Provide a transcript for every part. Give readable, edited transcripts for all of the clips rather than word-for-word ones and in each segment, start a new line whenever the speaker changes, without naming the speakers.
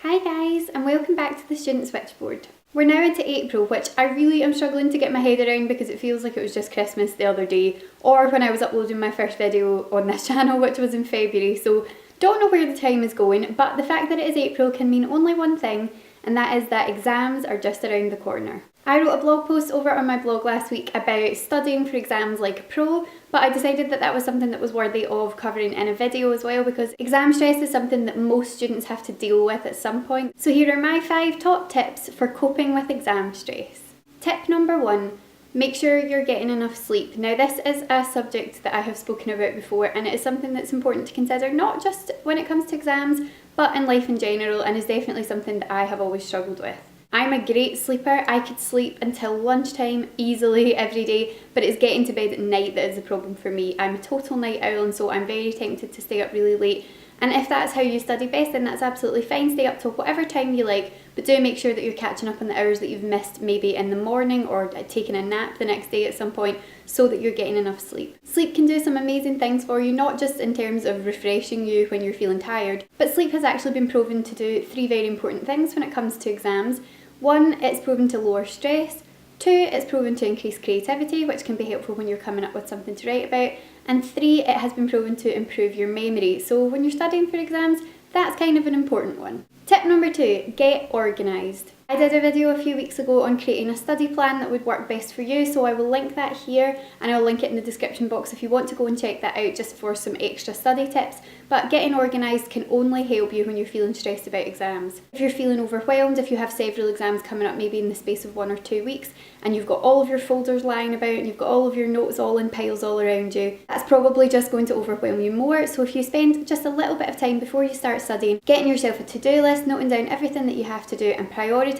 Hi guys, and welcome back to the Student Switchboard. We're now into April, which I really am struggling to get my head around because it feels like it was just Christmas the other day, or when I was uploading my first video on this channel, which was in February, so don't know where the time is going, but the fact that it is April can mean only one thing, and that is that exams are just around the corner. I wrote a blog post over on my blog last week about studying for exams like a pro, but I decided that that was something that was worthy of covering in a video as well because exam stress is something that most students have to deal with at some point. So here are my 5 top tips for coping with exam stress. Tip number 1, make sure you're getting enough sleep. Now this is a subject that I have spoken about before and it is something that's important to consider not just when it comes to exams but in life in general, and is definitely something that I have always struggled with. I'm a great sleeper. I could sleep until lunchtime easily every day, but it's getting to bed at night that is the problem for me. I'm a total night owl and so I'm very tempted to stay up really late. And if that's how you study best, then that's absolutely fine. Stay up till whatever time you like, but do make sure that you're catching up on the hours that you've missed maybe in the morning or taking a nap the next day at some point so that you're getting enough sleep. Sleep can do some amazing things for you, not just in terms of refreshing you when you're feeling tired, but sleep has actually been proven to do 3 very important things when it comes to exams. 1, it's proven to lower stress. 2, it's proven to increase creativity, which can be helpful when you're coming up with something to write about. And 3, it has been proven to improve your memory. So when you're studying for exams, that's kind of an important one. Tip number 2, get organised. I did a video a few weeks ago on creating a study plan that would work best for you, so I will link that here and I'll link it in the description box if you want to go and check that out just for some extra study tips. But getting organised can only help you when you're feeling stressed about exams. If you're feeling overwhelmed, if you have several exams coming up maybe in the space of 1 or 2 weeks and you've got all of your folders lying about and you've got all of your notes all in piles all around you, that's probably just going to overwhelm you more. So if you spend just a little bit of time before you start studying, getting yourself a to-do list, noting down everything that you have to do and prioritising,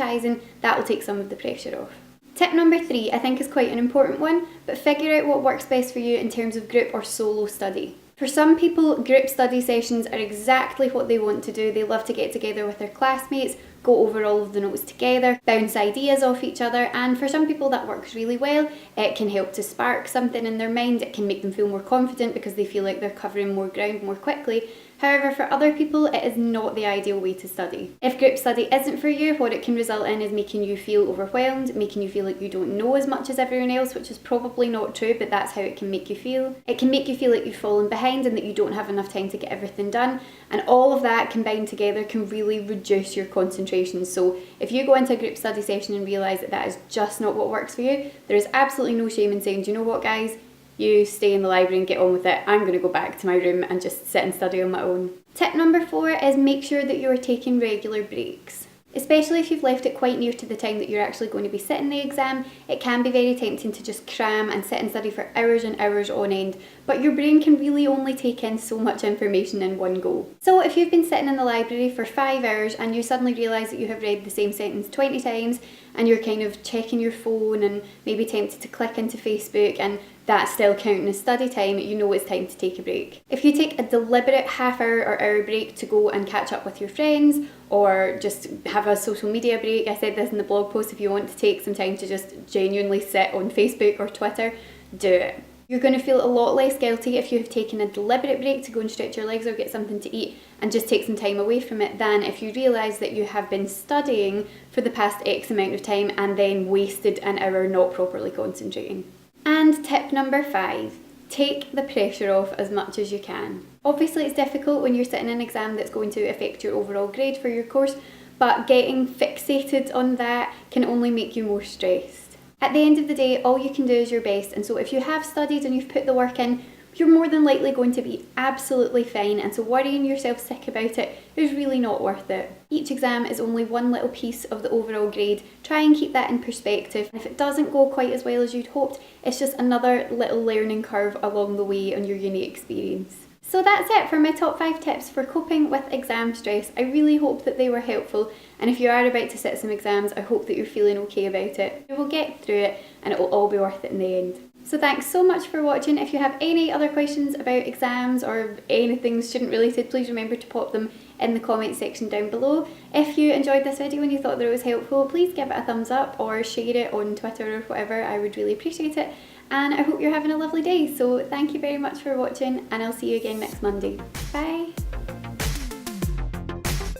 that will take some of the pressure off. Tip number 3 I think is quite an important one, but figure out what works best for you in terms of group or solo study. For some people, group study sessions are exactly what they want to do. They love to get together with their classmates, go over all of the notes together, bounce ideas off each other, and for some people that works really well. It can help to spark something in their mind, it can make them feel more confident because they feel like they're covering more ground more quickly. However, for other people, it is not the ideal way to study. If group study isn't for you, what it can result in is making you feel overwhelmed, making you feel like you don't know as much as everyone else, which is probably not true, but that's how it can make you feel. It can make you feel like you've fallen behind and that you don't have enough time to get everything done, and all of that combined together can really reduce your concentration. So if you go into a group study session and realise that that is just not what works for you, there is absolutely no shame in saying, do you know what guys? You stay in the library and get on with it. I'm going to go back to my room and just sit and study on my own. Tip number 4 is make sure that you are taking regular breaks. Especially if you've left it quite near to the time that you're actually going to be sitting the exam, it can be very tempting to just cram and sit and study for hours and hours on end, but your brain can really only take in so much information in one go. So if you've been sitting in the library for 5 hours and you suddenly realise that you have read the same sentence 20 times and you're kind of checking your phone and maybe tempted to click into Facebook and that's still counting as study time, you know it's time to take a break. If you take a deliberate half-hour or hour break to go and catch up with your friends or just have a social media break, I said this in the blog post, if you want to take some time to just genuinely sit on Facebook or Twitter, do it. You're going to feel a lot less guilty if you have taken a deliberate break to go and stretch your legs or get something to eat and just take some time away from it than if you realise that you have been studying for the past X amount of time and then wasted an hour not properly concentrating. And tip number 5, take the pressure off as much as you can. Obviously it's difficult when you're sitting an exam that's going to affect your overall grade for your course, but getting fixated on that can only make you more stressed. At the end of the day, all you can do is your best, and so if you have studied and you've put the work in, you're more than likely going to be absolutely fine, and so worrying yourself sick about it is really not worth it. Each exam is only one little piece of the overall grade. Try and keep that in perspective. If it doesn't go quite as well as you'd hoped, it's just another little learning curve along the way on your uni experience. So that's it for my top 5 tips for coping with exam stress. I really hope that they were helpful, and if you are about to sit some exams, I hope that you're feeling okay about it. You will get through it and it will all be worth it in the end. So thanks so much for watching. If you have any other questions about exams or anything student related, please remember to pop them in the comment section down below. If you enjoyed this video and you thought that it was helpful, please give it a thumbs up or share it on Twitter or whatever. I would really appreciate it. And I hope you're having a lovely day. So thank you very much for watching, and I'll see you again next Monday. Bye!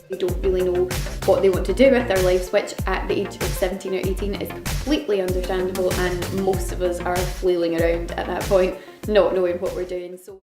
they don't really know what they want to do with their lives, which at the age of 17 or 18 is completely understandable, and most of us are flailing around at that point not knowing what we're doing. So